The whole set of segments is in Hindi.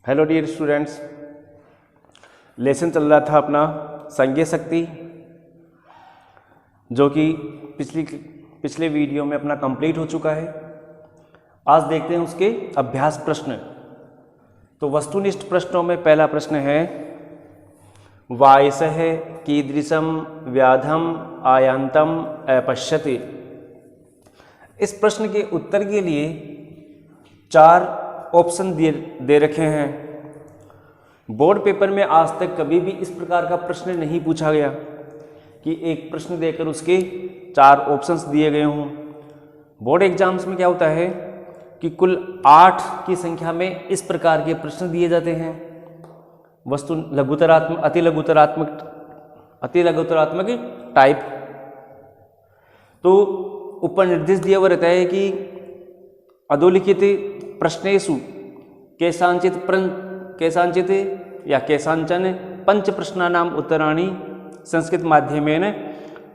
हेलो डियर स्टूडेंट्स, लेसन चल रहा था अपना संज्ञेय शक्ति, जो कि पिछले वीडियो में अपना कंप्लीट हो चुका है। आज देखते हैं उसके अभ्यास प्रश्न। तो वस्तुनिष्ठ प्रश्नों में पहला प्रश्न है, वायसः कीदृशं व्याधम आयान्तम अपश्यति। इस प्रश्न के उत्तर के लिए 4 ऑप्शन दे रखे हैं। बोर्ड पेपर में आज तक कभी भी इस प्रकार का प्रश्न नहीं पूछा गया कि एक प्रश्न देकर उसके 4 ऑप्शंस दिए गए हों। बोर्ड एग्जाम्स में क्या होता है कि कुल 8 की संख्या में इस प्रकार के प्रश्न दिए जाते हैं। वस्तु लघुतरात्मक, अति लघुतरात्मक टाइप। तो ऊपर निर्देश दिया हुआ रहता है कि अधोलिखित प्रश्नेषु केषांचित या केषांचन पंच प्रश्नानाम उत्तराणि संस्कृत माध्यमेन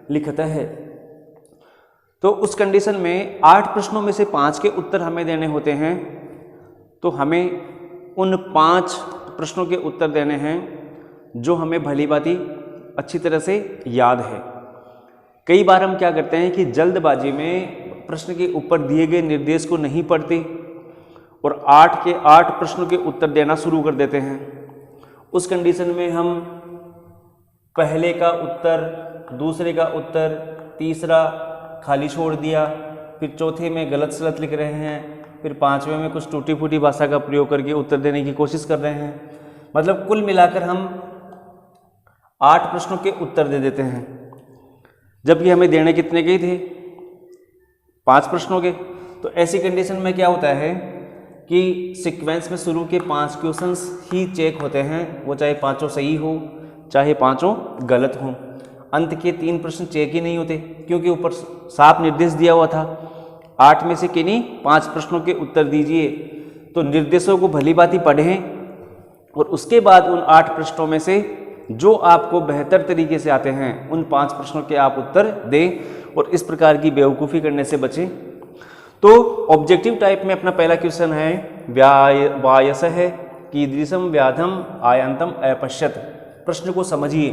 लिखितः है। तो उस कंडीशन में 8 प्रश्नों में से 5 के उत्तर हमें देने होते हैं। तो हमें उन 5 प्रश्नों के उत्तर देने हैं जो हमें भली भांति अच्छी तरह से याद है। कई बार हम क्या करते हैं कि जल्दबाजी में प्रश्न के ऊपर दिए गए निर्देश को नहीं पढ़ते और 8 के 8 प्रश्नों के उत्तर देना शुरू कर देते हैं। उस कंडीशन में हम पहले का उत्तर, दूसरे का उत्तर, तीसरा खाली छोड़ दिया, फिर चौथे में गलत सलत लिख रहे हैं, फिर 5वें में कुछ टूटी फूटी भाषा का प्रयोग करके उत्तर देने की कोशिश कर रहे हैं। मतलब कुल मिलाकर हम 8 प्रश्नों के उत्तर दे देते हैं, जबकि हमें देने कितने के थे? 5 प्रश्नों के। तो ऐसी कंडीशन में क्या होता है कि सीक्वेंस में शुरू के 5 क्वेश्चंस ही चेक होते हैं, वो चाहे 5 सही हो चाहे 5 गलत हो। अंत के 3 प्रश्न चेक ही नहीं होते, क्योंकि ऊपर साफ निर्देश दिया हुआ था 8 में से किन्हीं 5 प्रश्नों के उत्तर दीजिए। तो निर्देशों को भली भांति पढ़ें और उसके बाद उन 8 प्रश्नों में से जो आपको बेहतर तरीके से आते हैं उन 5 प्रश्नों के आप उत्तर दें और इस प्रकार की बेवकूफ़ी करने से बचें। तो ऑब्जेक्टिव टाइप में अपना पहला क्वेश्चन है, वायसः कीदृशं व्याधम आयान्तम अपश्यत। प्रश्न को समझिए,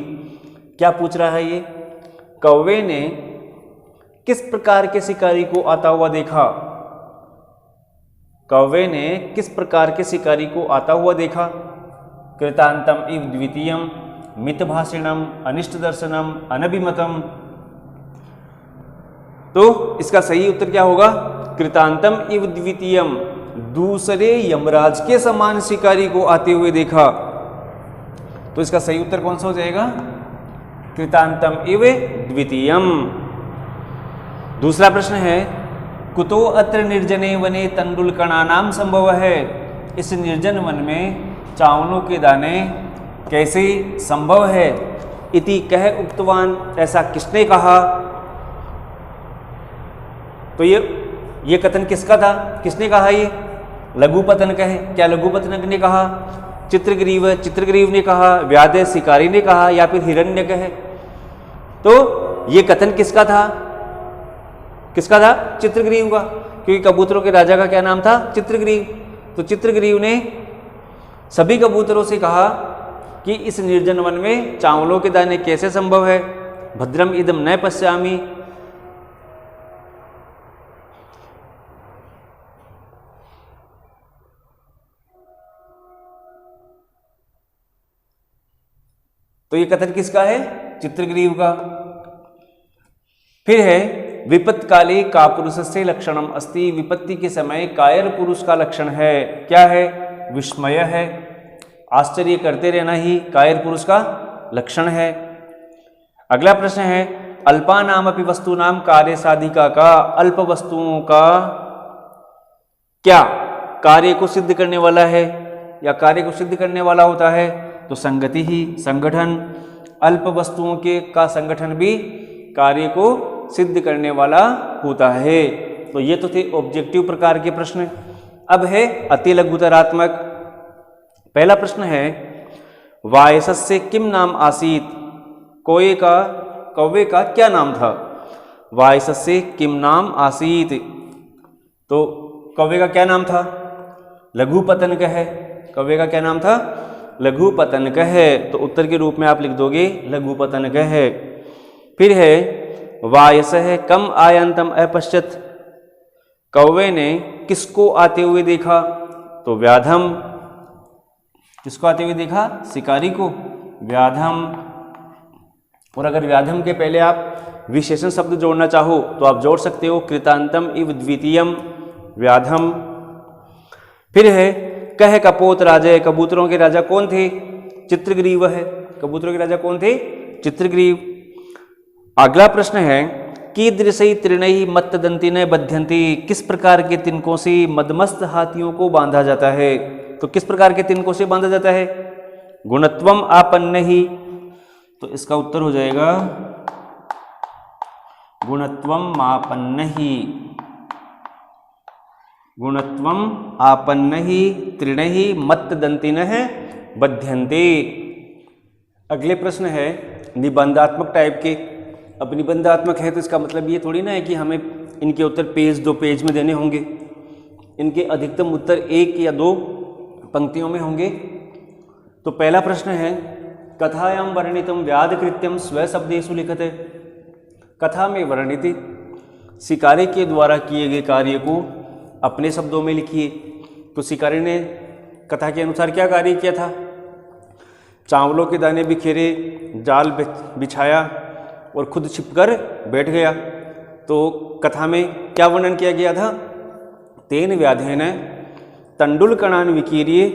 क्या पूछ रहा है ये? कौवे ने किस प्रकार के शिकारी को आता हुआ देखा? कौवे ने किस प्रकार के शिकारी को आता हुआ देखा? कृतांतम इव द्वितीयम, मितभाषिणम, अनिष्ट दर्शनम, अनभिमतम। तो इसका सही उत्तर क्या होगा? कृतांतम इव द्वितीयम, दूसरे यमराज के समान शिकारी को आते हुए देखा। तो इसका सही उत्तर कौन सा हो जाएगा? कृतांतम इव द्वितीयम। दूसरा प्रश्न है, कुतो अत्र निर्जने वने तंडुलकणानाम संभव है। इस निर्जन वन में चावलों के दाने कैसे संभव है? इति कह उक्तवान, ऐसा किसने कहा? तो ये कथन किसका था? किसने कहा? ये लघुपतनक है। क्या लघुपतनक ने कहा? चित्रग्रीव ने कहा? व्याध शिकारी ने कहा? या फिर हिरण्यक है? तो ये कथन किसका था? किसका था? चित्रग्रीव का, क्योंकि कबूतरों के राजा का क्या नाम था? चित्रग्रीव। तो चित्रग्रीव ने सभी कबूतरों से कहा कि इस निर्जन वन में चावलों के दाने कैसे संभव है? भद्रम इदम न पश्यामि। तो ये कथन किसका है? चित्रग्रीव का। फिर है, विपत्ति काले का पुरुषस्य लक्षणम अस्ति। विपत्ति के समय कायर पुरुष का लक्षण है। क्या है? विस्मय है, आश्चर्य करते रहना ही कायर पुरुष का लक्षण है। अगला प्रश्न है, अल्पानाम अपि वस्तूनाम कार्य साधिका का। अल्प वस्तुओं का क्या कार्य को सिद्ध करने वाला है या कार्य को सिद्ध करने वाला होता है? तो संगति ही, संगठन। अल्प वस्तुओं के का संगठन भी कार्य को सिद्ध करने वाला होता है। तो ये तो थे ऑब्जेक्टिव प्रकार के प्रश्न। अब है अति लघुतरात्मक। पहला प्रश्न है, वायसस्य किम नाम आसीत। कौवे का क्या नाम था? वायसस्य किम नाम आसीत। तो कौवे का क्या नाम था? लघुपतनक है। कव्य का क्या नाम था? लघुपतनक है। तो उत्तर के रूप में आप लिख दोगे लघुपतनक है। फिर है वायस है कम आयंतम अपश्यत, कौवे ने किसको आते हुए देखा? तो व्याधम। किसको आते हुए देखा? शिकारी को, व्याधम। और अगर व्याधम के पहले आप विशेषण शब्द जोड़ना चाहो तो आप जोड़ सकते हो कृतांतम इव द्वितीयम व्याधम। फिर है कह कपोत राजे, कबूतरों के राजा कौन थे? चित्रग्रीव है। कबूतरों के राजा कौन थे? चित्रग्रीव। अगला प्रश्न है कीदृशै तृणैः मत्तदन्तिनः बध्यन्ति, किस प्रकार के तिनकों से मदमस्त हाथियों को बांधा जाता है? तो किस प्रकार के तिनकों से बांधा जाता है? गुणत्वम आपन्नैः। तो इसका उत्तर हो जाएगा गुणत्वम आपन्नैः। गुणत्वम आपन्नैः तृणैः मत्तदन्तिनः बध्यन्ते। अगले प्रश्न है निबंधात्मक टाइप के। अब निबंधात्मक है तो इसका मतलब ये थोड़ी ना है कि हमें इनके उत्तर पेज 2 पेज में देने होंगे। इनके अधिकतम उत्तर 1 या 2 पंक्तियों में होंगे। तो पहला प्रश्न है कथायां वर्णितम व्याधकृत्यम स्वशब्देषु लिखते। कथा में वर्णित शिकारी के द्वारा किए गए कार्य को अपने शब्दों में लिखिए। तो शिकारी ने कथा के अनुसार क्या कार्य किया था? चावलों के दाने बिखेरे, जाल बिछाया और खुद छिपकर बैठ गया। तो कथा में क्या वर्णन किया गया था? तेन व्याधेन तंडुलकणान विकीर्य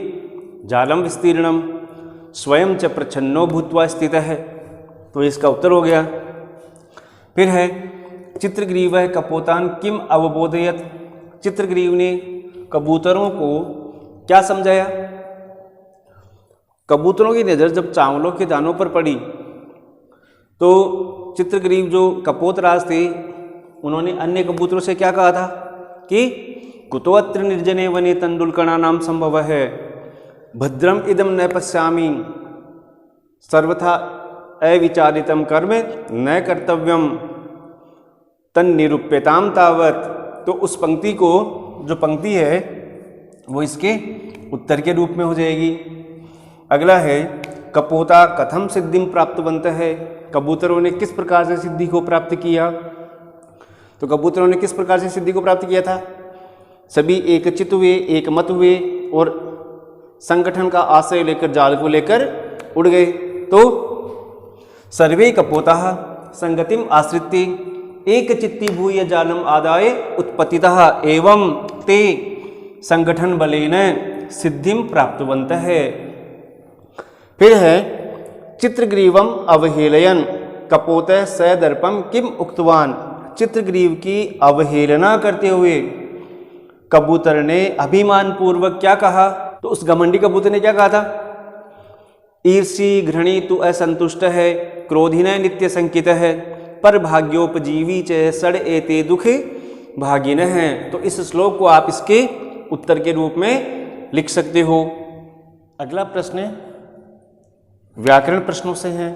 जालम विस्तीर्णम स्वयं च प्रच्छन्नो भूत्वा स्थितः है। तो इसका उत्तर हो गया। फिर है चित्रग्रीवः कपोतान किम अवबोधयत। चित्रग्रीव ने कबूतरों को क्या समझाया? कबूतरों की नज़र जब चावलों के दानों पर पड़ी तो चित्रग्रीव जो कपोतराज थे उन्होंने अन्य कबूतरों से क्या कहा था कि कुतोऽत्र निर्जने वने तंडुलकणानां संभवः भद्रम इदम न पश्यामि सर्वथा अविचारितम कर्म न कर्तव्यम तन्निरूप्यताम तावत। तो उस पंक्ति को, जो पंक्ति है वो इसके उत्तर के रूप में हो जाएगी। अगला है कपोता कथम सिद्धिम प्राप्तवन्तः है। कबूतरों ने किस प्रकार से सिद्धि को प्राप्त किया? तो कबूतरों ने किस प्रकार से सिद्धि को प्राप्त किया था? सभी एकचित हुए, एकमत हुए और संगठन का आश्रय लेकर जाल को लेकर उड़ गए। तो सर्वे कपोताः संगतिम आश्रित्य एकचित्ती भूय जालम आदाय उत्पतितः एवं ते संगठन बलेन सिद्धिम प्राप्तवन्तः। फिर है चित्रग्रीवम अवहेलयन कपोतः सदर्पम किम उक्तवान। चित्रग्रीव की अवहेलना करते हुए कबूतर ने अभिमान पूर्वक क्या कहा? तो उस घमंडी कबूतर ने क्या कहा था? ईर्षि घृणी तु असंतुष्ट है, क्रोधिन नित्य संकित है, पर भाग्योपजीवी च सड़ एते दुखे भागिन है। तो इस श्लोक को आप इसके उत्तर के रूप में लिख सकते हो। अगला प्रश्न व्याकरण प्रश्नों से है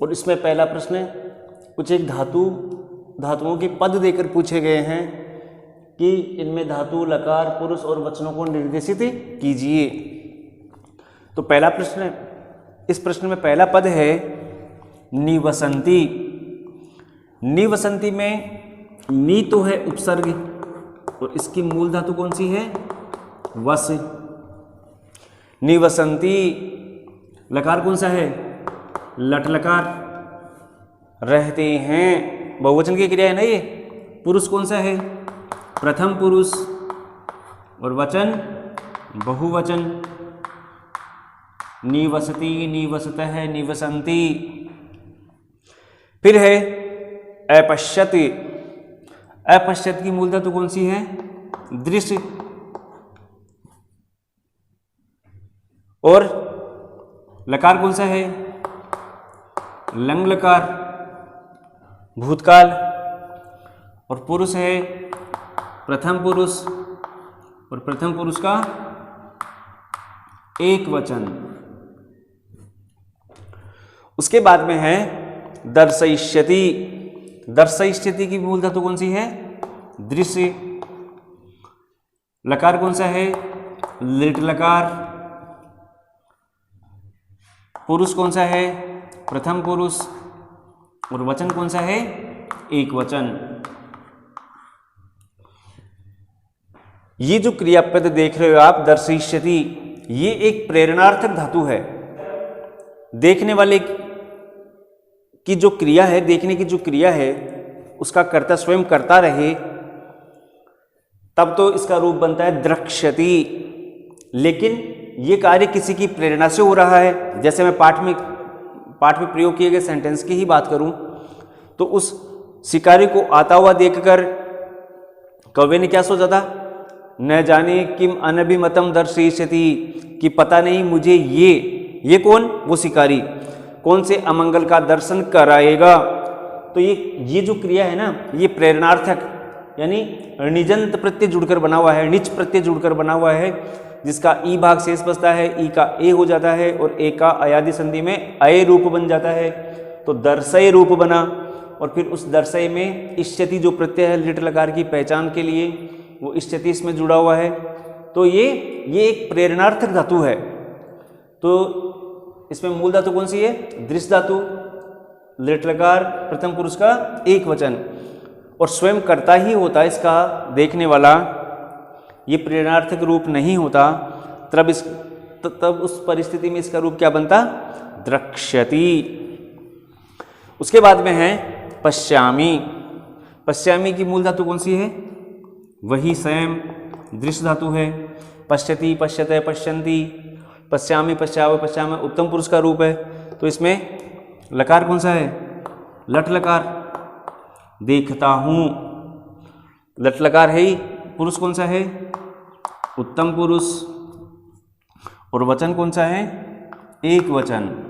और इसमें पहला प्रश्न कुछ एक धातुओं के पद देकर पूछे गए हैं कि इनमें धातु, लकार, पुरुष और वचनों को निर्देशित कीजिए। तो पहला प्रश्न, इस प्रश्न में पहला पद है निवसंती। निवसंती में नी तो है उपसर्ग और इसकी मूल धातु कौन सी है? वस। निवसंती। लकार कौन सा है? लट लकार। रहते हैं, बहुवचन की क्रिया है ना ये। पुरुष कौन सा है? प्रथम पुरुष और वचन बहुवचन। निवसति, निवसतः, निवसन्ति। फिर है अपश्यति। अपश्यत की मूल धातु कौन सी है? दृश्य। और लकार कौन सा है? लंग लकार, भूतकाल। और पुरुष है प्रथम पुरुष और प्रथम पुरुष का एक वचन। उसके बाद में है दर्शयिष्यति। दर्शयिष्यति की मूल धातु कौन सी है? दृश्य। लकार कौन सा है? लिट लकार। पुरुष कौन सा है? प्रथम पुरुष। और वचन कौन सा है? एक वचन। ये जो क्रियापद देख रहे हो आप, दर्शिष्यति, ये एक प्रेरणार्थक धातु है। देखने वाले की जो क्रिया है, देखने की जो क्रिया है, उसका कर्ता स्वयं करता रहे, तब तो इसका रूप बनता है द्रक्ष्यति। लेकिन ये कार्य किसी की प्रेरणा से हो रहा है। जैसे मैं पाठ में प्रयोग किए गए सेंटेंस की ही बात करूं, तो उस शिकारी को आता हुआ देखकर कवि ने क्या सोचा था? न जाने किम अनभिमतम दर्शयति, कि पता नहीं मुझे ये कौन? वो शिकारी कौन से अमंगल का दर्शन कराएगा। तो ये जो क्रिया है ना, ये प्रेरणार्थक यानी निजंत प्रत्यय जुड़कर बना हुआ है, निच प्रत्यय जुड़कर बना हुआ है, जिसका ई भाग शेष बचता है, ई का ए हो जाता है और ए का अयादि संधि में अय रूप बन जाता है। तो दर्शय रूप बना। और फिर उस दर्शय में इष्यति जो प्रत्यय है लिट लकार की पहचान के लिए, वो इष्यति इसमें जुड़ा हुआ है। तो ये एक प्रेरणार्थक धातु है। तो इसमें मूल धातु कौन सी है? दृश्य धातु, लिट लकार, प्रथम पुरुष का एक वचन, और स्वयं कर्ता ही होता है इसका, देखने वाला। ये प्रेरणार्थक रूप नहीं होता, तब उस परिस्थिति में इसका रूप क्या बनता? द्रक्ष्यति। उसके बाद में है पश्यामि। पश्यामि की मूल धातु कौन सी है? वही स्वयं दृश्य धातु है। पश्यति, पश्यते, पश्यन्ति, पश्यामि, पश्याव, पश्यामि उत्तम पुरुष का रूप है। तो इसमें लकार कौन सा है? लट लकार। देखता हूं, लट लकार है ही। पुरुष कौन सा है? उत्तम पुरुष। और वचन कौन सा है? एक वचन।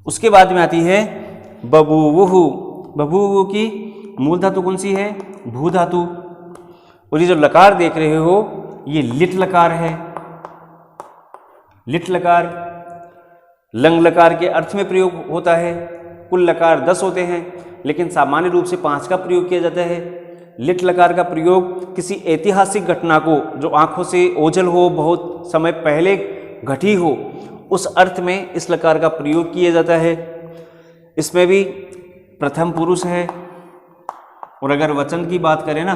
उसके बाद में आती है बभूवुः। बभूवुः की मूल धातु कौन सी है? भू धातु। और ये जो लकार देख रहे हो, ये लिट लकार है। लिट लकार लंग लकार के अर्थ में प्रयोग होता है। कुल लकार 10 होते हैं, लेकिन सामान्य रूप से 5 का प्रयोग किया जाता है। लिट लकार का प्रयोग किसी ऐतिहासिक घटना को, जो आंखों से ओझल हो, बहुत समय पहले घटी हो, उस अर्थ में इस लकार का प्रयोग किया जाता है। इसमें भी प्रथम पुरुष है। और अगर वचन की बात करें ना,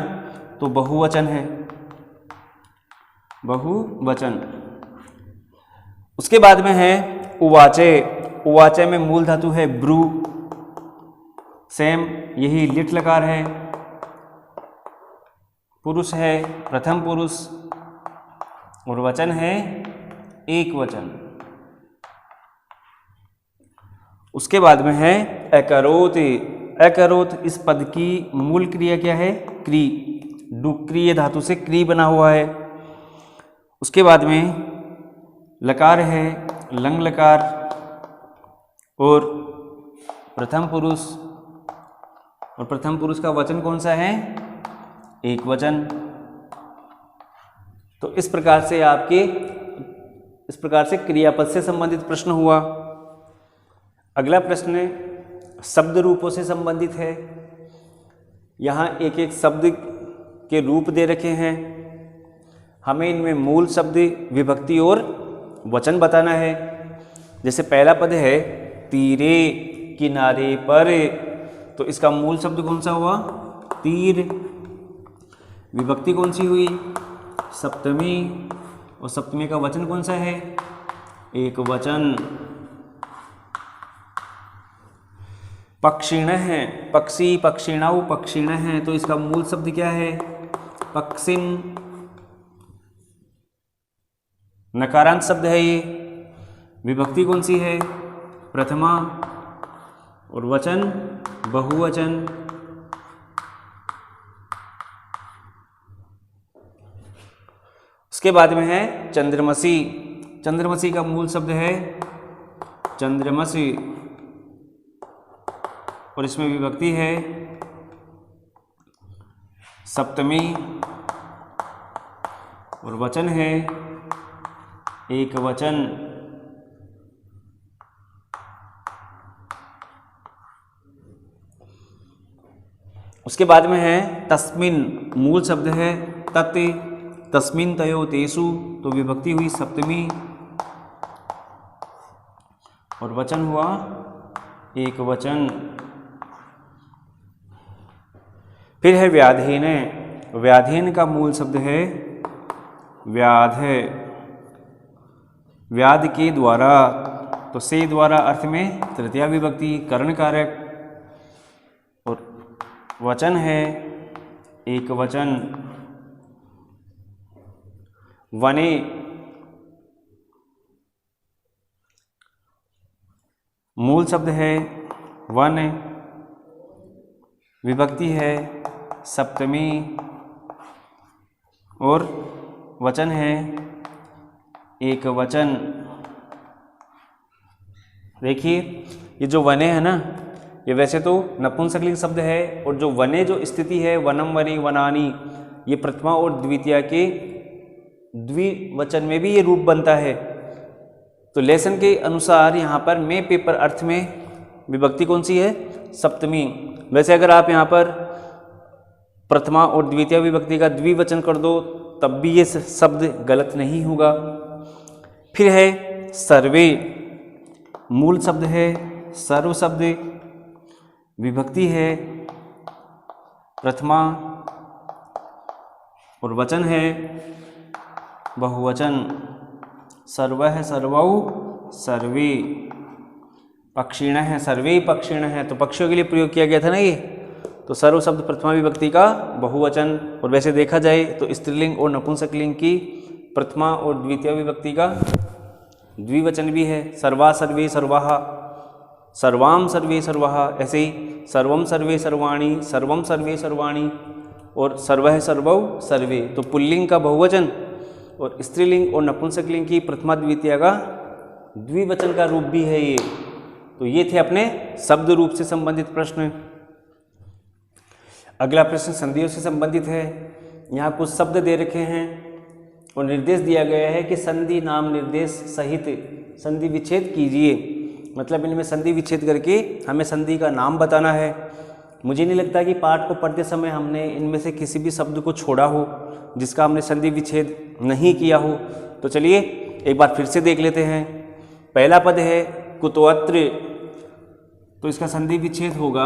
तो बहुवचन है, बहुवचन। उसके बाद में है उवाचे। उवाचे में मूल धातु है ब्रू, सेम यही लिट लकार है। पुरुष है प्रथम पुरुष, और वचन है एक वचन। उसके बाद में है अकरोत। अकरोत इस पद की मूल क्रिया क्या है? क्री। डुक्रिय धातु से क्री बना हुआ है। उसके बाद में लकार है लंग लकार और प्रथम पुरुष। और प्रथम पुरुष का वचन कौन सा है? एक वचन। तो इस प्रकार से क्रियापद से संबंधित प्रश्न हुआ। अगला प्रश्न शब्द रूपों से संबंधित है। यहाँ एक एक शब्द के रूप दे रखे हैं, हमें इनमें मूल शब्द, विभक्ति और वचन बताना है। जैसे पहला पद है तीरे, किनारे पर, तो इसका मूल शब्द कौन सा हुआ? तीर। विभक्ति कौन सी हुई? सप्तमी। और सप्तमी का वचन कौन सा है? एक वचन। पक्षिण है, पक्षी, पक्षिणाऊ, पक्षिण है, तो इसका मूल शब्द क्या है? पक्षिन। नकारांत शब्द है ये। विभक्ति कौन सी है? प्रथमा। और वचन बहुवचन। उसके बाद में है चंद्रमसी। चंद्रमसी का मूल शब्द है चंद्रमसी, और इसमें विभक्ति है सप्तमी, और वचन है एक वचन। उसके बाद में है तस्मिन। मूल शब्द है तत्। तस्मिन तयो तेसु, तो विभक्ति हुई सप्तमी, और वचन हुआ एक वचन। फिर है व्याधीन। व्याधीन का मूल शब्द है व्याध। व्याध के द्वारा, तो से द्वारा अर्थ में तृतीया विभक्ति कर्ण कारक, और वचन है एक वचन। वने, मूल शब्द है वन, विभक्ति है सप्तमी, और वचन है एक वचन। देखिए ये जो वने है ना, ये वैसे तो नपुंसकलिंग शब्द है, और जो वने जो स्थिति है वनम वने वनानी, ये प्रथमा और द्वितीया के द्विवचन में भी ये रूप बनता है। तो लेसन के अनुसार यहाँ पर में पेपर अर्थ में विभक्ति कौन सी है? सप्तमी। वैसे अगर आप यहाँ पर प्रथमा और द्वितीय विभक्ति का द्विवचन कर दो तब भी ये शब्द गलत नहीं होगा। फिर है सर्वे, मूल शब्द है सर्व शब्द, विभक्ति है प्रथमा, और वचन है बहुवचन। सर्व है सर्वौ सर्वे, पक्षिण है सर्वे पक्षिण है, तो पक्षियों के लिए प्रयोग किया गया था ना ये। तो सर्व शब्द प्रथमा विभक्ति का बहुवचन, और वैसे देखा जाए तो स्त्रीलिंग और नपुंसकलिंग की प्रथमा और द्वितीय विभक्ति का द्विवचन भी है। सर्वा सर्वे सर्वाः, सर्वाम सर्वे सर्वाः, ऐसे ही सर्वम सर्वे सर्वाणि, सर्वम सर्वे सर्वाणि, और सर्वः सर्वौ सर्वे। तो पुल्लिंग का बहुवचन और स्त्रीलिंग और नपुंसकलिंग की प्रथमा द्वितीय का द्विवचन का रूप भी है ये। तो ये थे अपने शब्द रूप से संबंधित प्रश्न। अगला प्रश्न संधियों से संबंधित है। यहाँ कुछ शब्द दे रखे हैं और निर्देश दिया गया है कि संधि नाम निर्देश सहित संधि विच्छेद कीजिए। मतलब इनमें संधि विच्छेद करके हमें संधि का नाम बताना है। मुझे नहीं लगता कि पाठ को पढ़ते समय हमने इनमें से किसी भी शब्द को छोड़ा हो जिसका हमने संधि विच्छेद नहीं किया हो। तो चलिए एक बार फिर से देख लेते हैं। पहला पद है कुतोऽत्र, तो इसका संधि विच्छेद होगा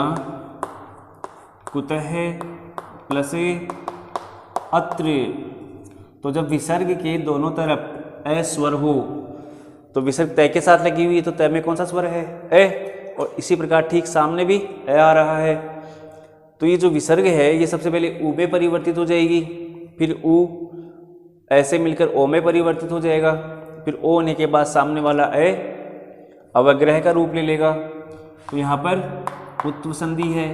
कुतः प्लस अत्र। तो जब विसर्ग के दोनों तरफ अ स्वर हो, तो विसर्ग तय के साथ लगी हुई है, तो तय में कौन सा स्वर है? ए। और इसी प्रकार ठीक सामने भी ए आ रहा है। तो ये जो विसर्ग है ये सबसे पहले ऊ में परिवर्तित हो जाएगी, फिर ऊ ऐसे मिलकर ओ में परिवर्तित हो जाएगा, फिर ओ होने के बाद सामने वाला ए अवग्रह का रूप ले लेगा। तो यहाँ पर उत्व संधि है,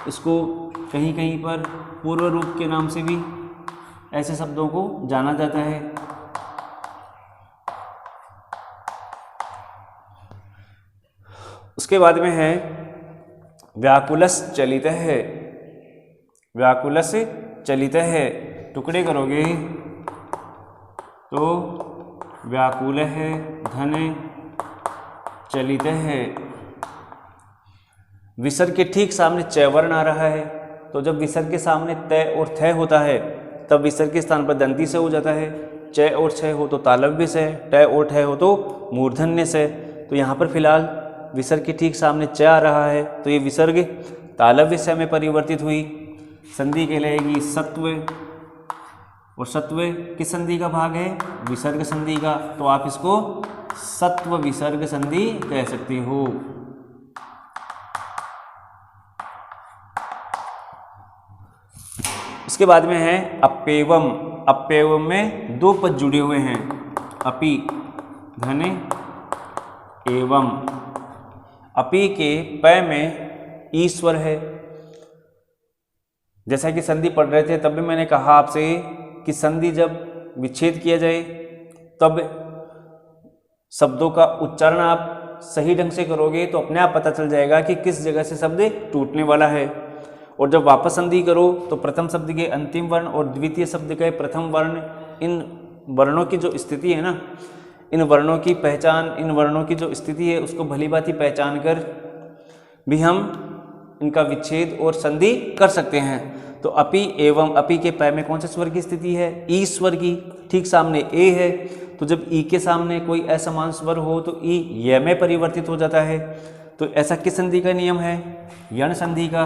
इसको कहीं कहीं पर पूर्व रूप के नाम से भी ऐसे शब्दों को जाना जाता है। उसके बाद में है व्याकुलस चलित है। व्याकुलस चलित है, टुकड़े करोगे तो व्याकुल है धन चलित है। विसर्ग के ठीक सामने च वर्ण आ रहा है, तो जब विसर्ग के सामने तय और थ होता है तब विसर्ग के स्थान पर दंती से हो जाता है। च और छ हो तो तालव्य से, ट और ठ हो तो मूर्धन्य से। तो यहाँ पर फिलहाल विसर्ग के ठीक सामने च आ रहा है, तो ये विसर्ग तालव्य से में परिवर्तित हुई। संधि कहलाएगी सत्व, और सत्व किस संधि का भाग है? विसर्ग संधि का। तो आप इसको सत्व विसर्ग संधि कह सकते हो। इसके बाद में है अप्येवम। अप्येवम में दो पद जुड़े हुए हैं, अपि धन एवं। अपि के प में ईश्वर है। जैसा कि संधि पढ़ रहे थे तब भी मैंने कहा आपसे कि संधि जब विच्छेद किया जाए तब शब्दों का उच्चारण आप सही ढंग से करोगे तो अपने आप पता चल जाएगा कि किस जगह से शब्द टूटने वाला है। और जब वापस संधि करो तो प्रथम शब्द के अंतिम वर्ण और द्वितीय शब्द के प्रथम वर्ण, इन वर्णों की जो स्थिति है ना, इन वर्णों की पहचान, इन वर्णों की जो स्थिति है उसको भली भांति पहचान कर भी हम इनका विच्छेद और संधि कर सकते हैं। तो अपि एवं, अपि के पै में कौन से स्वर की स्थिति है? ई स्वर की। ठीक सामने ए है, तो जब ई के सामने कोई असमान स्वर हो तो ई य में परिवर्तित हो जाता है। तो ऐसा किस संधि का नियम है? यण संधि का।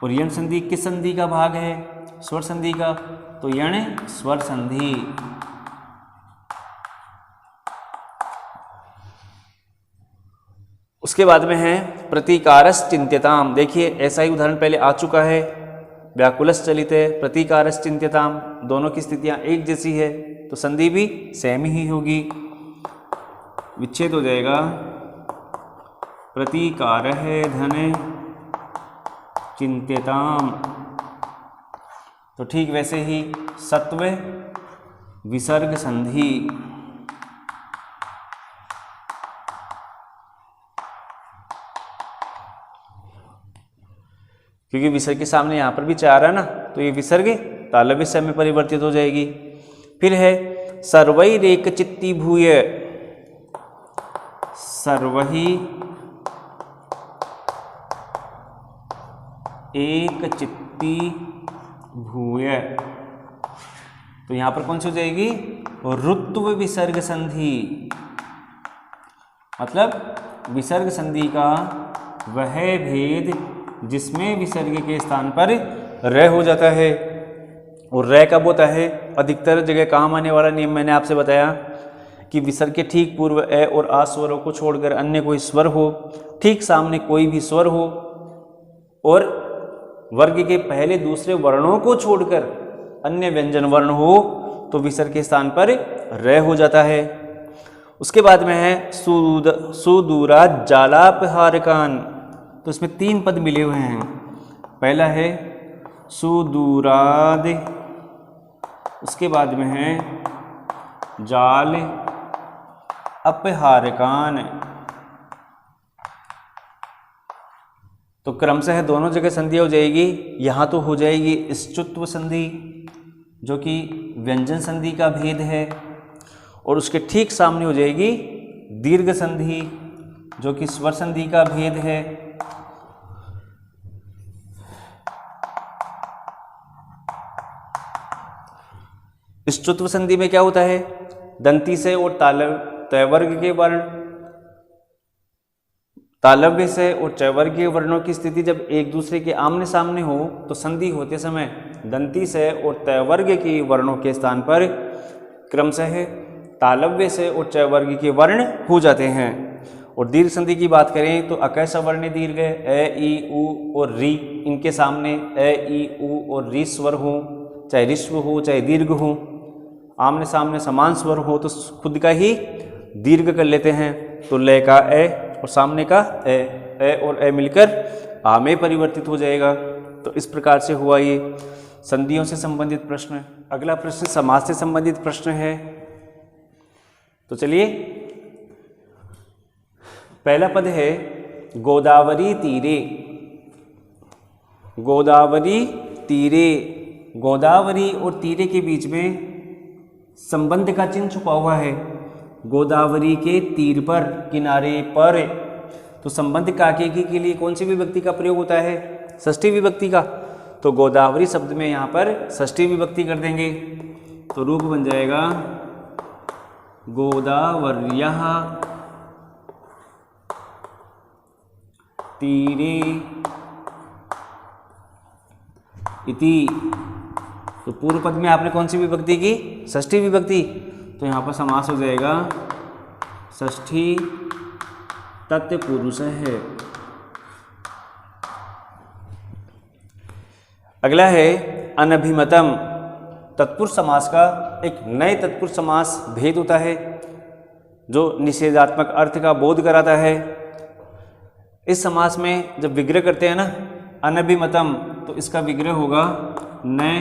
और यण संधि किस संधि का भाग है? स्वर संधि का। तो यण स्वर संधि। उसके बाद में है प्रतीकारस चिंत्यताम। देखिए ऐसा ही उदाहरण पहले आ चुका है, व्याकुलस चलिते प्रतीकारस चिंत्यताम, दोनों की स्थितियां एक जैसी है, तो संधि भी सेम ही होगी। विच्छेद हो जाएगा प्रतीकार है धन चिंत्यताम। तो ठीक वैसे ही सत्व विसर्ग संधि। क्योंकि विसर्ग के सामने यहाँ पर भी चार है ना, तो ये विसर्ग तालव्य स में परिवर्तित हो जाएगी। फिर है सर्वैरेक चित्ती भूय। सर्वहि एक चित्ती भूय, तो यहाँ पर कौन सी हो जाएगी? ऋत्व विसर्ग संधि। मतलब विसर्ग संधि का वह भेद जिसमें विसर्ग के स्थान पर र हो जाता है। और र कब होता है? अधिकतर जगह काम आने वाला नियम मैंने आपसे बताया कि विसर्ग के ठीक पूर्व ए और आ स्वरों को छोड़कर अन्य कोई स्वर हो, ठीक सामने कोई भी स्वर हो, और वर्ग के पहले दूसरे वर्णों को छोड़कर अन्य व्यंजन वर्ण हो, तो विसर्ग के स्थान पर र हो जाता है। उसके बाद में है सुदूरा जालापहारकान। तो इसमें तीन पद मिले हुए हैं। पहला है सुदूराद, उसके बाद में है जाल अपहारकान। तो क्रमशः दोनों जगह संधि हो जाएगी। यहाँ तो हो जाएगी स्तुत्व संधि जो कि व्यंजन संधि का भेद है, और उसके ठीक सामने हो जाएगी दीर्घ संधि जो कि स्वर संधि का भेद है। स्तुत्व संधि में क्या होता है? दंती से और तयवर्ग के वर्ण, तालव्य से और चयवर्गीय वर्णों की स्थिति जब एक दूसरे के आमने सामने हो, तो संधि होते समय दंती से और तयवर्ग के वर्णों के स्थान पर क्रमशः तालव्य से और चयवर्ग के वर्ण हो जाते हैं। और दीर्घ संधि की बात करें तो अकय सवर्ण दीर्घ ए ई उ और री, इनके सामने ए ई उ और री स्वर हो, चाहे ऋस्व हो चाहे दीर्घ हो, आमने सामने समान स्वर हो तो खुद का ही दीर्घ कर लेते हैं। तो लय का ए और सामने का ए और ए मिलकर आ में परिवर्तित हो जाएगा। तो इस प्रकार से हुआ ये संधियों से संबंधित प्रश्न। अगला प्रश्न समास से संबंधित प्रश्न है। तो चलिए, पहला पद है गोदावरी तीरे। गोदावरी तीरे, गोदावरी और तीरे के बीच में संबंध का चिन्ह छुपा हुआ है। गोदावरी के तीर पर, किनारे पर। तो संबंध काकेकी के लिए कौन सी विभक्ति का प्रयोग होता है? षष्ठी विभक्ति का। तो गोदावरी शब्द में यहाँ पर षष्ठी विभक्ति कर देंगे, तो रूप बन जाएगा गोदावर्यः तीरे इति। तो पूर्व पद में आपने कौन सी विभक्ति की? षष्ठी विभक्ति। तो यहाँ पर समास हो जाएगा षष्ठी तत्पुरुष है। अगला है अनभिमतम। तत्पुरुष समास का एक नए तत्पुरुष समास भेद होता है जो निषेधात्मक अर्थ का बोध कराता है। इस समास में जब विग्रह करते हैं ना, अनभिमतम, तो इसका विग्रह होगा न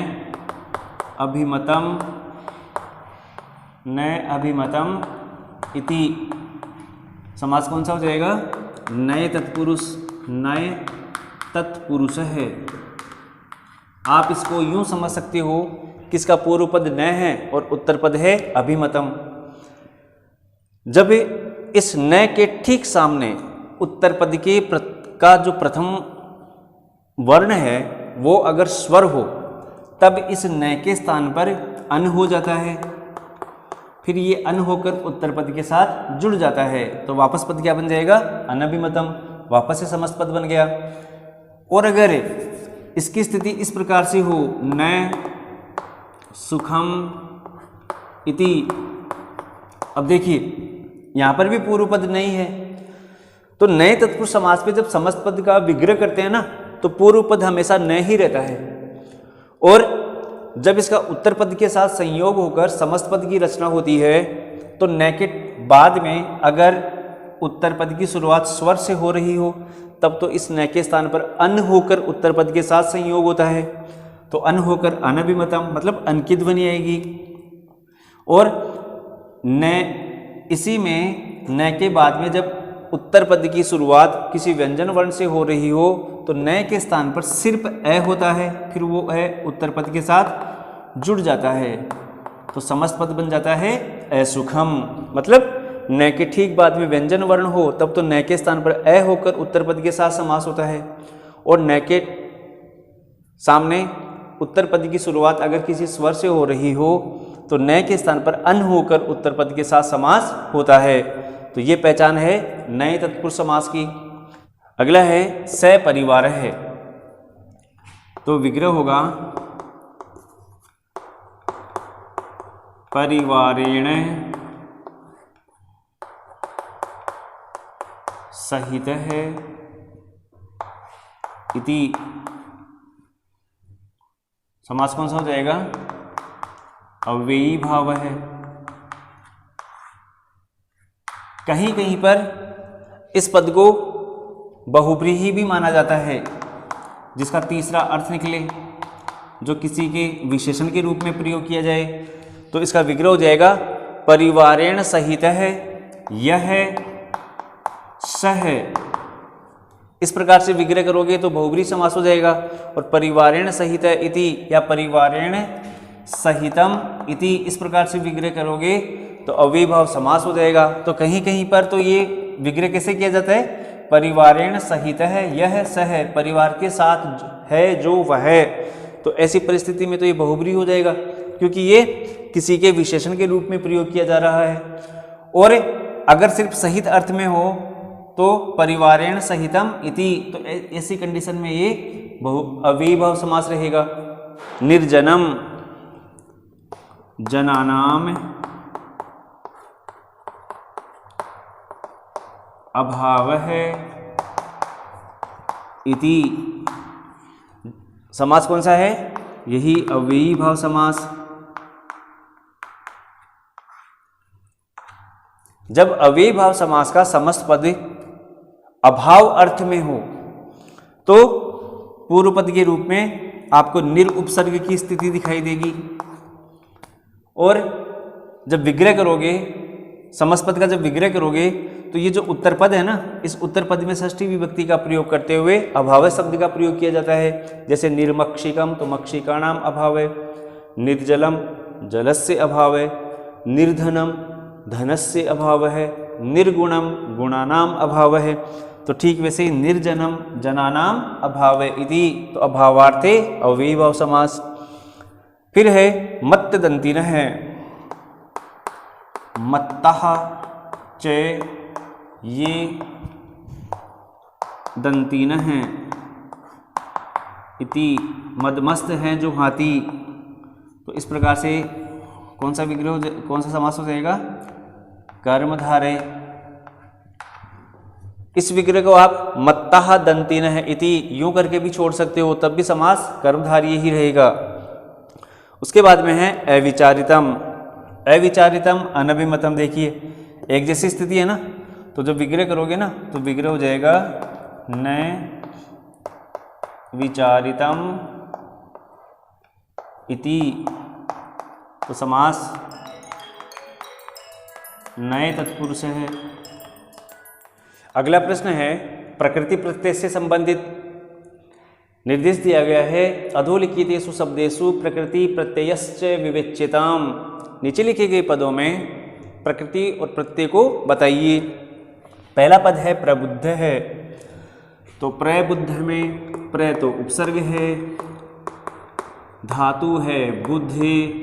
अभिमतम, न अभिमतम इति। समास कौन सा हो जाएगा? नए तत्पुरुष, नए तत्पुरुष है। आप इसको यूं समझ सकते हो कि इसका पूर्व पद न है और उत्तर पद है अभिमतम। जब इस न के ठीक सामने उत्तर पद के का जो प्रथम वर्ण है वो अगर स्वर हो, तब इस न के स्थान पर अन हो जाता है, फिर ये अन होकर उत्तर पद के साथ जुड़ जाता है, तो वापस पद क्या बन जाएगा? अनभिमतम, वापस से समस्त पद बन गया। और अगर इसकी स्थिति इस प्रकार से हो, न सुखम इति, अब देखिए यहां पर भी पूर्व पद नहीं है, तो नए तत्पुरुष समास पे जब समस्त पद का विग्रह करते हैं ना, तो पूर्व पद हमेशा न ही रहता है, और जब इसका उत्तर पद के साथ संयोग होकर समस्त पद की रचना होती है, तो न के बाद में अगर उत्तर पद की शुरुआत स्वर से हो रही हो, तब तो इस न के स्थान पर अन होकर उत्तर पद के साथ संयोग होता है, तो अन होकर अनभिमतम, मतलब अन की ध्वनि आएगी। और न इसी में न के बाद में जब उत्तर पद की शुरुआत किसी व्यंजन वर्ण से हो रही हो, तो न के स्थान पर सिर्फ अ होता है, फिर वो अ उत्तर पद के साथ जुड़ जाता है, तो समस्त पद बन जाता है असुखम। मतलब न के ठीक बाद में व्यंजन वर्ण हो, तब तो न के स्थान पर अ होकर उत्तर पद के साथ समास होता है, और न के सामने उत्तर पद की शुरुआत अगर किसी स्वर से हो रही हो, तो न के स्थान पर अन होकर उत्तर पद के साथ समास होता है। तो ये पहचान है नए तत्पुरुष समास की। अगला है सपरिवार है, तो विग्रह होगा परिवारेण सहित है इति। समास कौन सा हो जाएगा? अव्ययी भाव है। कहीं कहीं पर इस पद को बहुब्रीहि भी माना जाता है, जिसका तीसरा अर्थ निकले, जो किसी के विशेषण के रूप में प्रयोग किया जाए, तो इसका विग्रह हो जाएगा परिवारेण सहित है यह सह। इस प्रकार से विग्रह करोगे तो बहुब्रीहि समास हो जाएगा। और परिवारेण सहित इति या परिवारेण सहितम इति, इस प्रकार से विग्रह करोगे तो अव्ययी भाव समास हो जाएगा। तो कहीं कहीं पर तो ये विग्रह कैसे किया जाता है? परिवारेण सहित है यह सह, परिवार के साथ है जो वह। तो ऐसी परिस्थिति में तो ये बहुब्रीहि हो जाएगा, क्योंकि ये किसी के विशेषण के रूप में प्रयोग किया जा रहा है। और अगर सिर्फ सहित अर्थ में हो तो परिवारेण सहितम इति, तो ऐसी कंडीशन में ये अव्ययी भाव समास रहेगा। निर्जनम जनानाम अभाव है इति। समास कौन सा है? यही अव्ययी भाव समास। जब अव्ययी भाव समास का समस्त पद अभाव अर्थ में हो, तो पूर्व पद के रूप में आपको निरुपसर्ग की स्थिति दिखाई देगी। और जब विग्रह करोगे, समस्त पद का जब विग्रह करोगे, तो ये जो उत्तर पद है ना, इस उत्तर पद में षष्ठी विभक्ति का प्रयोग करते हुए अभाव शब्द का प्रयोग किया जाता है। जैसे निर्मक्षिकम, तो मक्षिकाणाम अभाव है, निर्जलम जलस्य अभाव है, निर्धनम धनस्य अभाव है, निर्गुणम गुणानाम अभाव है। तो ठीक वैसे ही निर्जनम जनानाम अभाव इति, तो अभावार्थे अव्ययी भाव समास। फिर है मत्त दंतिन है, मत्तः च ये दंतिन हैं इति, मदमस्त हैं जो हाथी। तो इस प्रकार से कौन सा विग्रह, कौन सा समास हो जाएगा? कर्मधारय। इस विग्रह को आप मत्तः दंतिन है इति यूं करके भी छोड़ सकते हो, तब भी समास कर्मधारय ही रहेगा। उसके बाद में है अविचारितम। अविचारितम अनभिमतम, देखिए एक जैसी स्थिति है ना, तो जब विग्रह करोगे ना, तो विग्रह हो जाएगा न विचारितम इति। तो समास नए तत्पुरुष है। अगला प्रश्न है प्रकृति प्रत्यय से संबंधित। निर्देश दिया गया है अधोलिखितेषु शब्देषु प्रकृति प्रत्ययश्च विवेच्यताम। नीचे लिखे गए पदों में प्रकृति और प्रत्यय को बताइए। पहला पद है प्रबुद्ध है, तो प्रबुद्ध में प्र तो उपसर्ग है, धातु है बुद्धि,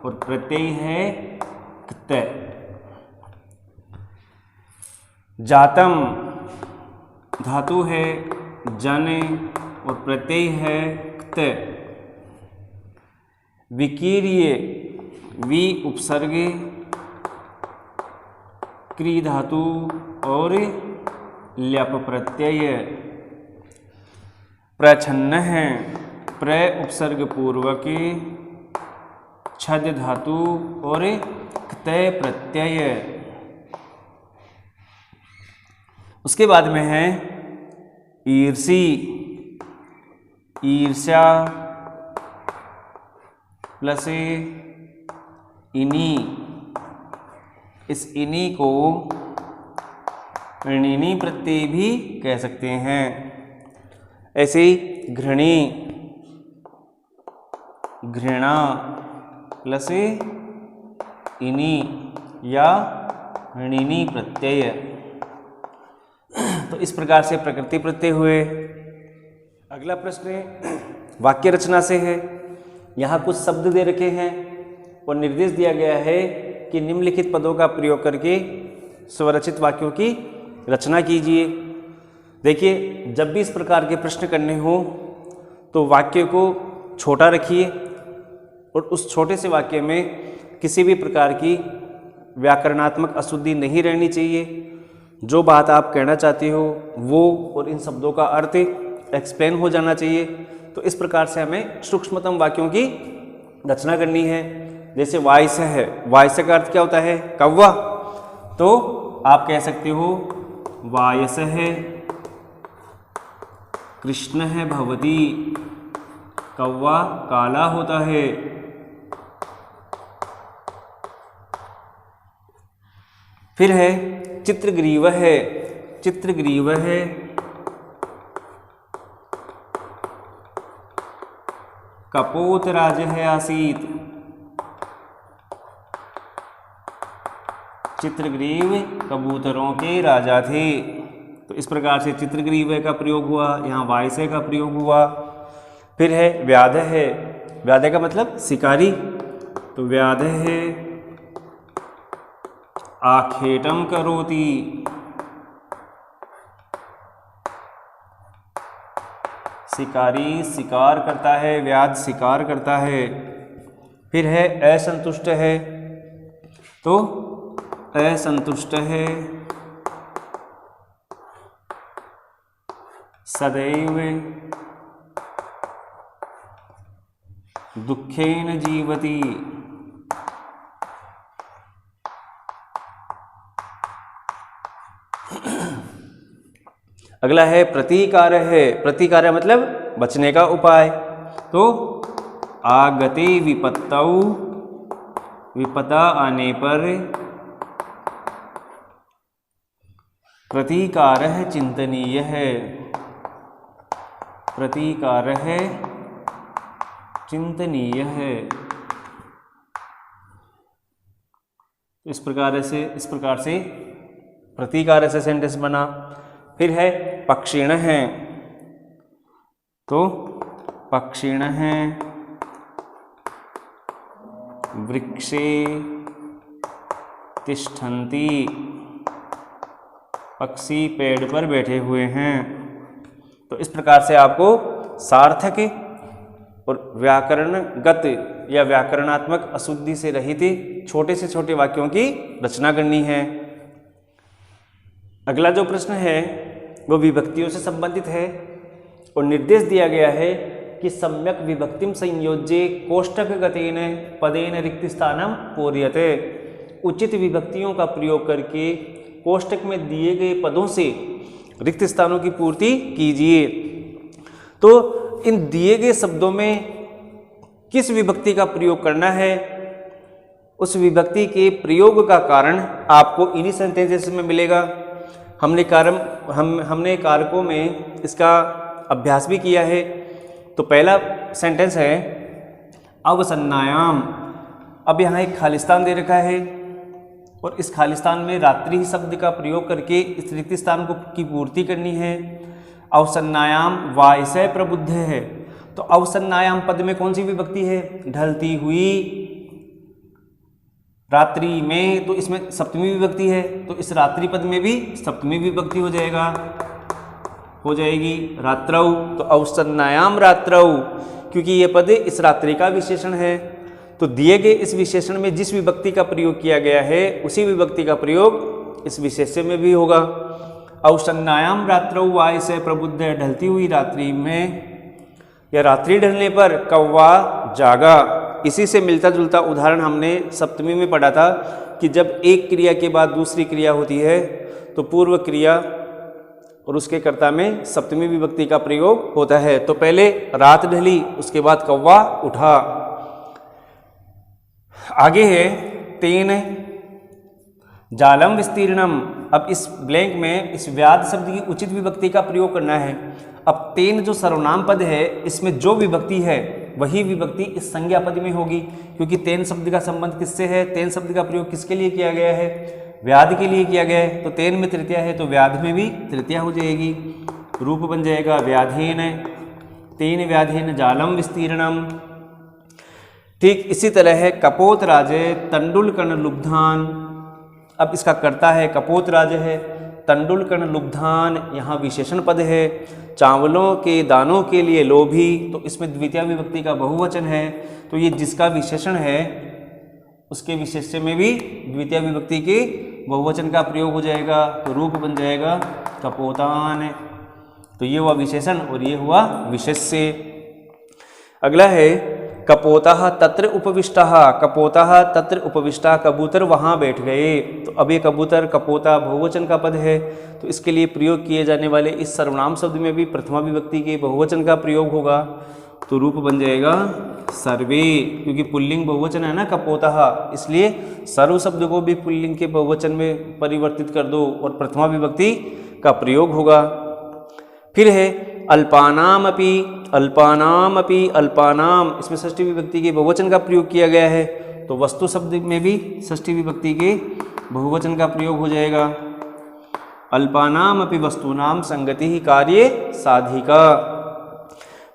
और प्रत्यय है क्त। जातम धातु है जन और प्रत्यय है क्त। विकीर्य वि उपसर्ग क्री धातु और ल्यप प्रत्यय। प्रछन्न है प्र उपसर्ग पूर्वक छद धातु और क्त प्रत्यय। उसके बाद में है ईर्षि, ईर्ष्या प्लस इनी। इस इनी को ऋणी प्रत्यय भी कह सकते हैं। ऐसे ही घृणी, घृणा प्लस इनी या ऋणी प्रत्यय। तो इस प्रकार से प्रकृति प्रत्यय हुए। अगला प्रश्न वाक्य रचना से है। यहाँ कुछ शब्द दे रखे हैं और निर्देश दिया गया है कि निम्नलिखित पदों का प्रयोग करके स्वरचित वाक्यों की रचना कीजिए। देखिए, जब भी इस प्रकार के प्रश्न करने हो तो वाक्य को छोटा रखिए और उस छोटे से वाक्य में किसी भी प्रकार की व्याकरणात्मक अशुद्धि नहीं रहनी चाहिए। जो बात आप कहना चाहते हो वो और इन शब्दों का अर्थ एक्सप्लेन हो जाना चाहिए। तो इस प्रकार से हमें सूक्ष्मतम वाक्यों की रचना करनी है। जैसे वायस है, वायस का अर्थ क्या होता है? कौवा। तो आप कह सकते हो वायस है कृष्ण है भवती, कौवा काला होता है। फिर है चित्रग्रीव है, चित्रग्रीव है कपोतराज है आसीत। चित्रग्रीव कबूतरों के राजा थे। तो इस प्रकार से चित्रग्रीव का प्रयोग हुआ, यहाँ वायसे का प्रयोग हुआ। फिर है व्याध है, व्याध का मतलब शिकारी। तो व्याध है आखेटम करोति, शिकारी शिकार करता है, व्याध शिकार करता है। फिर है असंतुष्ट है, तो असंतुष्ट है सदैव दुखेन जीवति। अगला है प्रतीकार है, प्रतीकार मतलब बचने का उपाय। तो आगते विपत्तौ, विपदा आने पर प्रतीकार है चिंतनीय है, प्रतीकार है चिंतनीय है। इस प्रकार से प्रतीकार से सेंटेंस बना। फिर है पक्षिण है, तो पक्षिण है वृक्षे तिष्ठन्ति, पक्षी पेड़ पर बैठे हुए हैं। तो इस प्रकार से आपको सार्थक और व्याकरणगत या व्याकरणात्मक अशुद्धि से रहित छोटे से छोटे वाक्यों की रचना करनी है। अगला जो प्रश्न है वो विभक्तियों से संबंधित है और निर्देश दिया गया है कि सम्यक विभक्तिम संयोज्य कोष्ठकगतेन पदेन रिक्त स्थानम पूर्यते। उचित विभक्तियों का प्रयोग करके कोष्ठक में दिए गए पदों से रिक्त स्थानों की पूर्ति कीजिए। तो इन दिए गए शब्दों में किस विभक्ति का प्रयोग करना है, उस विभक्ति के प्रयोग का कारण आपको इन्हीं सेंटेंसेस में मिलेगा। हमने कारकों में इसका अभ्यास भी किया है। तो पहला सेंटेंस है अवसन्नायाम। अब यहाँ एक खालिस्तान दे रखा है और इस खालिस्तान में रात्रि शब्द का प्रयोग करके इस रिक्त स्थान की पूर्ति करनी है। अवसन्नायाम वायसे प्रबुद्ध है, तो अवसन्नायाम पद में कौन सी विभक्ति है? ढलती हुई। रात्रि में, तो इसमें सप्तमी विभक्ति है, तो इस रात्रि पद में भी सप्तमी विभक्ति हो जाएगी रात्रौ। तो औषधनायाम रात्रौ, क्योंकि ये पद इस रात्रि का विशेषण है, तो दिए गए इस विशेषण में जिस विभक्ति का प्रयोग किया गया है उसी विभक्ति का प्रयोग इस विशेष्य में भी होगा। औषधनायाम रात्रौ वाय से प्रबुद्ध, ढलती हुई रात्रि में या रात्रि ढलने पर कौवा जागा। इसी से मिलता जुलता उदाहरण हमने सप्तमी में पढ़ा था कि जब एक क्रिया के बाद दूसरी क्रिया होती है तो पूर्व क्रिया और उसके कर्ता में सप्तमी विभक्ति का प्रयोग होता है। तो पहले रात ढली, उसके बाद कौवा उठा। आगे है तेन जालम विस्तीर्णम। अब इस ब्लैंक में इस व्याध शब्द की उचित विभक्ति का प्रयोग करना है। अब तेन जो सर्वनाम पद है इसमें जो विभक्ति है वही विभक्ति इस संज्ञा पद में होगी, क्योंकि तेन शब्द का संबंध किससे है, तेन शब्द का प्रयोग किसके लिए किया गया है, व्याध के लिए किया गया है। तो तेन में तृतीया है तो व्याध में भी तृतीया हो जाएगी, रूप बन जाएगा व्याधेन, तेन व्याधेन जालम विस्तीर्णम। ठीक इसी तरह है कपोत राजे तंडुल कर्ण लुब्धान। अब इसका कर्ता है कपोत राज है, तंडुल कर्ण लुब्धान यहाँ विशेषण पद है। चावलों के दानों के लिए लोभी, तो इसमें द्वितीय विभक्ति का बहुवचन है, तो ये जिसका विशेषण है उसके विशेष्य में भी द्वितीय विभक्ति के बहुवचन का प्रयोग हो जाएगा, तो रूप बन जाएगा कपोतान। तो ये हुआ विशेषण और ये हुआ विशेष्य। अगला है कपोताः तत्र उपविष्टाः। कपोताः तत्र उपविष्टा, कबूतर वहाँ बैठ गए। तो अब ये कबूतर कपोता बहुवचन का पद है, तो इसके लिए प्रयोग किए जाने वाले इस सर्वनाम शब्द में भी प्रथमा विभक्ति के बहुवचन का प्रयोग होगा, तो रूप बन जाएगा सर्वे। क्योंकि पुल्लिंग बहुवचन है ना कपोताः, इसलिए सर्व शब्द को भी पुल्लिंग के बहुवचन में परिवर्तित कर दो और प्रथमा विभक्ति का प्रयोग होगा। फिर है अल्पानाम अपि। अल्पानाम अपि, अल्पानाम इसमें षष्ठी विभक्ति के बहुवचन का प्रयोग किया गया है, तो वस्तु शब्द में भी षष्ठी विभक्ति के बहुवचन का प्रयोग हो जाएगा। अल्पानाम अपि वस्तूनाम संगति ही कार्य साधिका।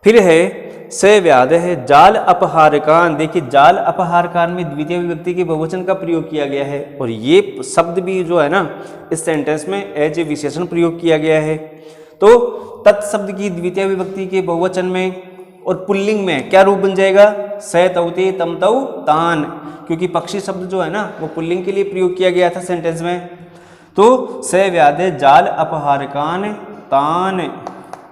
फिर है से व्याध है जाल अपहारकान। देखिए जाल अपहारकान में द्वितीय विभक्ति के बहुवचन का प्रयोग किया गया है, और ये शब्द भी जो है ना इस सेंटेंस में एज ए विशेषण प्रयोग किया गया है। तो तत्शब्द की द्वितीय विभक्ति के बहुवचन में और पुल्लिंग में क्या रूप बन जाएगा, स तौते तम तौ तान, क्योंकि पक्षी शब्द जो है ना वो पुल्लिंग के लिए प्रयोग किया गया था सेंटेंस में। तो स व्याधे जाल अपहारकान तान।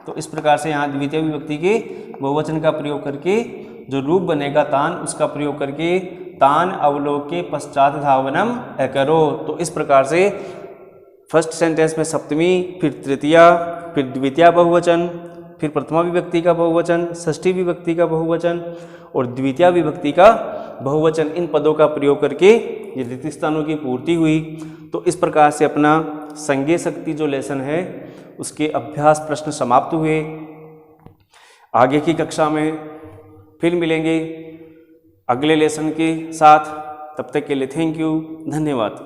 तो इस प्रकार से यहाँ द्वितीय विभक्ति के बहुवचन का प्रयोग करके जो रूप बनेगा तान, उसका प्रयोग करके तान अवलोके पश्चात धावनम अकरो। तो इस प्रकार से फर्स्ट सेंटेंस में सप्तमी, फिर तृतीया, फिर द्वितीय बहुवचन, फिर प्रथमा विभक्ति का बहुवचन, षष्ठी विभक्ति का बहुवचन और द्वितीय विभक्ति का बहुवचन, इन पदों का प्रयोग करके ये रिक्त स्थानों की पूर्ति हुई। तो इस प्रकार से अपना संज्ञेय शक्ति जो लेसन है उसके अभ्यास प्रश्न समाप्त हुए। आगे की कक्षा में फिर मिलेंगे अगले लेसन के साथ। तब तक के लिए थैंक यू, धन्यवाद।